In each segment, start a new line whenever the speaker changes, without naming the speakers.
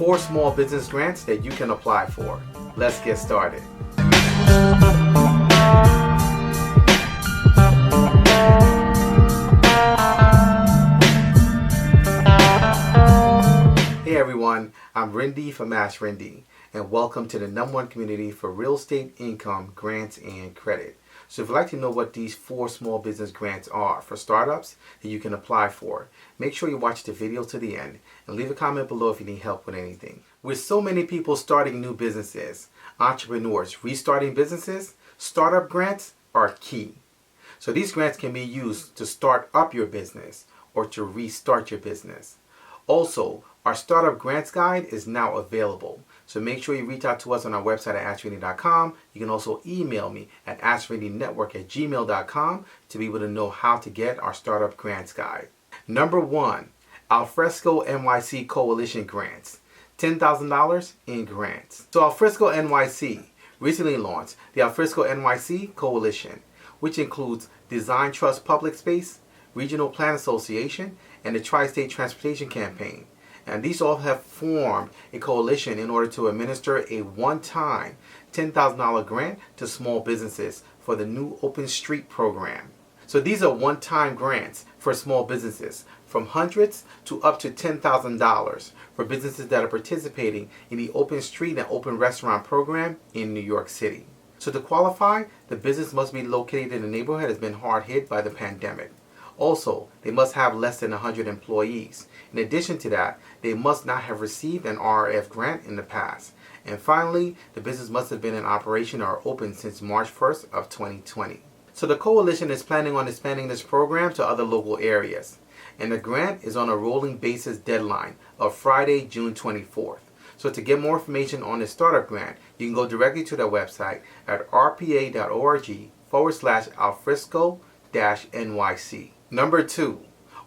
4 small business grants that you can apply for. Let's get started. Hey everyone, I'm Rinde from AskRinde, and welcome to the #1 community for real estate income, grants, and credit. So if you'd like to know what these 4 small business grants are for startups that you can apply for, make sure you watch the video to the end and leave a comment below if you need help with anything. With so many people starting new businesses, entrepreneurs restarting businesses, startup grants are key. So these grants can be used to start up your business or to restart your business. Also, our Startup Grants Guide is now available. So make sure you reach out to us on our website at AskRinde.com. You can also email me at AskRindeNetwork@gmail.com to be able to know how to get our Startup Grants Guide. Number 1, Alfresco NYC Coalition Grants. $10,000 in grants. So Alfresco NYC recently launched the Alfresco NYC Coalition, which includes Design Trust Public Space, Regional Plan Association, and the Tri-State Transportation Campaign. And these all have formed a coalition in order to administer a one-time $10,000 grant to small businesses for the new Open Street program. So these are one-time grants for small businesses from hundreds to up to $10,000 for businesses that are participating in the Open Street and Open Restaurant program in New York City. So to qualify, the business must be located in a neighborhood that has been hard hit by the pandemic. Also, they must have less than 100 employees. In addition to that, they must not have received an RRF grant in the past. And finally, the business must have been in operation or open since March 1st of 2020. So the coalition is planning on expanding this program to other local areas. And the grant is on a rolling basis deadline of Friday, June 24th. So to get more information on this startup grant, you can go directly to their website at rpa.org/alfresco-NYC. Number 2,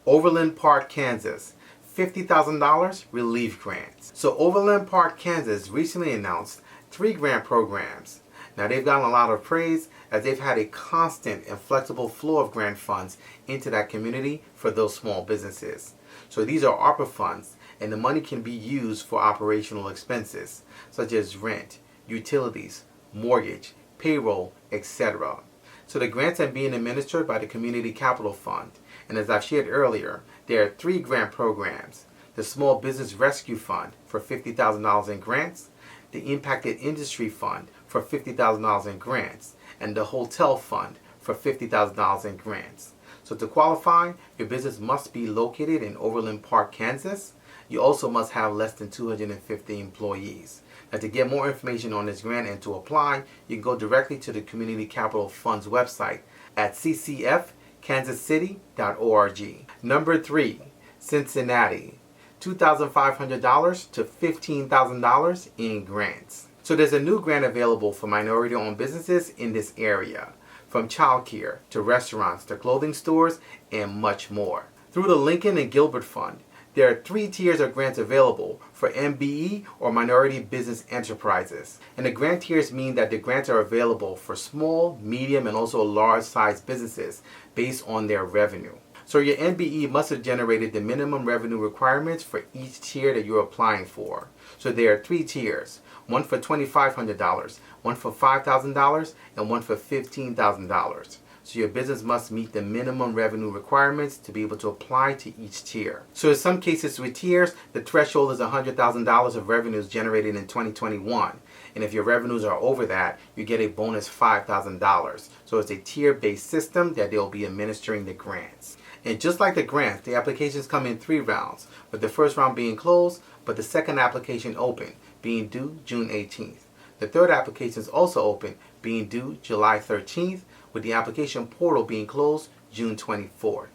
Overland Park, Kansas, $50,000 relief grants. So Overland Park, Kansas recently announced 3 grant programs. Now they've gotten a lot of praise as they've had a constant and flexible flow of grant funds into that community for those small businesses. So these are ARPA funds, and the money can be used for operational expenses such as rent, utilities, mortgage, payroll, etc. So the grants are being administered by the Community Capital Fund. And as I've shared earlier, there are 3 grant programs. The Small Business Rescue Fund for $50,000 in grants, the Impacted Industry Fund for $50,000 in grants, and the Hotel Fund for $50,000 in grants. So to qualify, your business must be located in Overland Park, Kansas. You also must have less than 250 employees. Now to get more information on this grant and to apply, you can go directly to the Community Capital Fund's website at ccfkansascity.org. Number 3, Cincinnati, $2,500 to $15,000 in grants. So there's a new grant available for minority-owned businesses in this area, from childcare to restaurants to clothing stores and much more. Through the Lincoln and Gilbert Fund, there are 3 tiers of grants available for MBE or minority business enterprises. And the grant tiers mean that the grants are available for small, medium, and also large-sized businesses based on their revenue. So your MBE must have generated the minimum revenue requirements for each tier that you're applying for. So there are 3 tiers, one for $2,500, one for $5,000, and one for $15,000. So your business must meet the minimum revenue requirements to be able to apply to each tier. So in some cases with tiers, the threshold is $100,000 of revenues generated in 2021. And if your revenues are over that, you get a bonus $5,000. So it's a tier-based system that they'll be administering the grants. And just like the grants, the applications come in 3 rounds, with the first round being closed, but the second application open, being due June 18th. The third application is also open, being due July 13th, with the application portal being closed June 24th.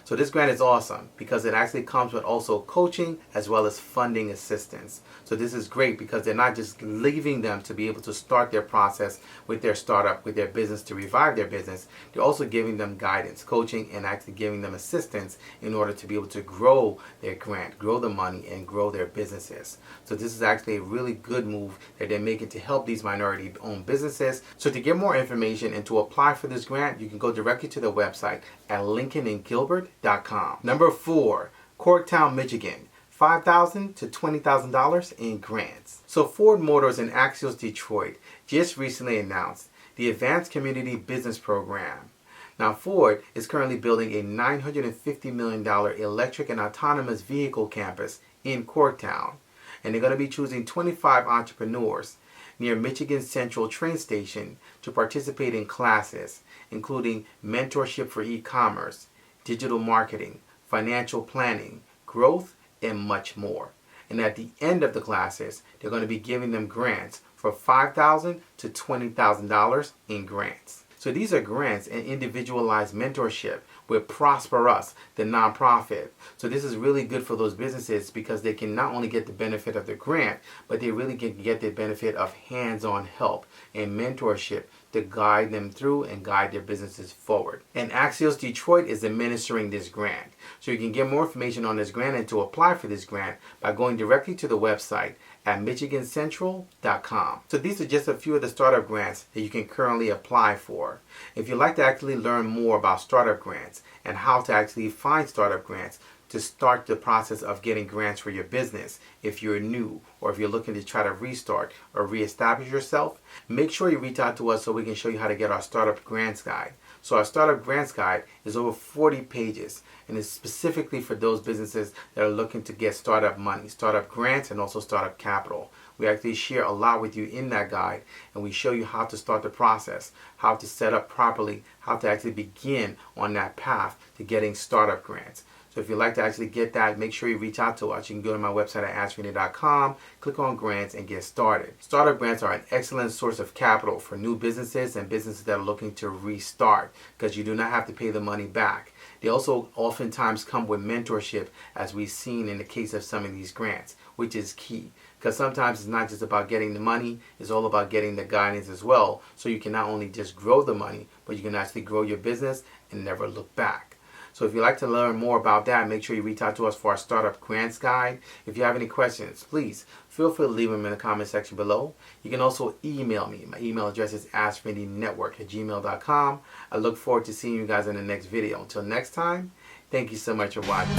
So this grant is awesome because it actually comes with also coaching as well as funding assistance. So this is great because they're not just leaving them to be able to start their process with their startup, with their business to revive their business. They're also giving them guidance, coaching, and actually giving them assistance in order to be able to grow their grant, grow the money, and grow their businesses. So this is actually a really good move that they're making to help these minority-owned businesses. So to get more information and to apply for this grant, you can go directly to their website at lincolnandgilbert.com. Number 4, Corktown, Michigan, $5,000 to $20,000 in grants. So Ford Motors and Axios Detroit just recently announced the Advanced Community Business Program. Now Ford is currently building a $950 million electric and autonomous vehicle campus in Corktown. And they're going to be choosing 25 entrepreneurs near Michigan Central train station to participate in classes, including mentorship for e-commerce, digital marketing, financial planning, growth, and much more. And at the end of the classes, they're going to be giving them grants for $5,000 to $20,000 in grants. So these are grants and individualized mentorship with Prosper Us, the nonprofit. So this is really good for those businesses because they can not only get the benefit of the grant, but they really can get the benefit of hands-on help and mentorship to guide them through and guide their businesses forward. And Axios Detroit is administering this grant. So you can get more information on this grant and to apply for this grant by going directly to the website at michigancentral.com. So these are just a few of the startup grants that you can currently apply for. If you'd like to actually learn more about startup grants and how to actually find startup grants to start the process of getting grants for your business, if you're new or if you're looking to try to restart or reestablish yourself, make sure you reach out to us so we can show you how to get our startup grants guide. So our startup grants guide is over 40 pages and is specifically for those businesses that are looking to get startup money, startup grants, and also startup capital. We actually share a lot with you in that guide, and we show you how to start the process, how to set up properly, how to actually begin on that path to getting startup grants. So if you'd like to actually get that, make sure you reach out to us. You can go to my website at AskRinde.com, click on grants, and get started. Startup grants are an excellent source of capital for new businesses and businesses that are looking to restart because you do not have to pay the money back. They also oftentimes come with mentorship, as we've seen in the case of some of these grants, which is key. Because sometimes it's not just about getting the money, it's all about getting the guidance as well. So you can not only just grow the money, but you can actually grow your business and never look back. So if you'd like to learn more about that, make sure you reach out to us for our Startup Grants Guide. If you have any questions, please feel free to leave them in the comment section below. You can also email me. My email address is askrindenetwork@gmail.com. I look forward to seeing you guys in the next video. Until next time, thank you so much for watching.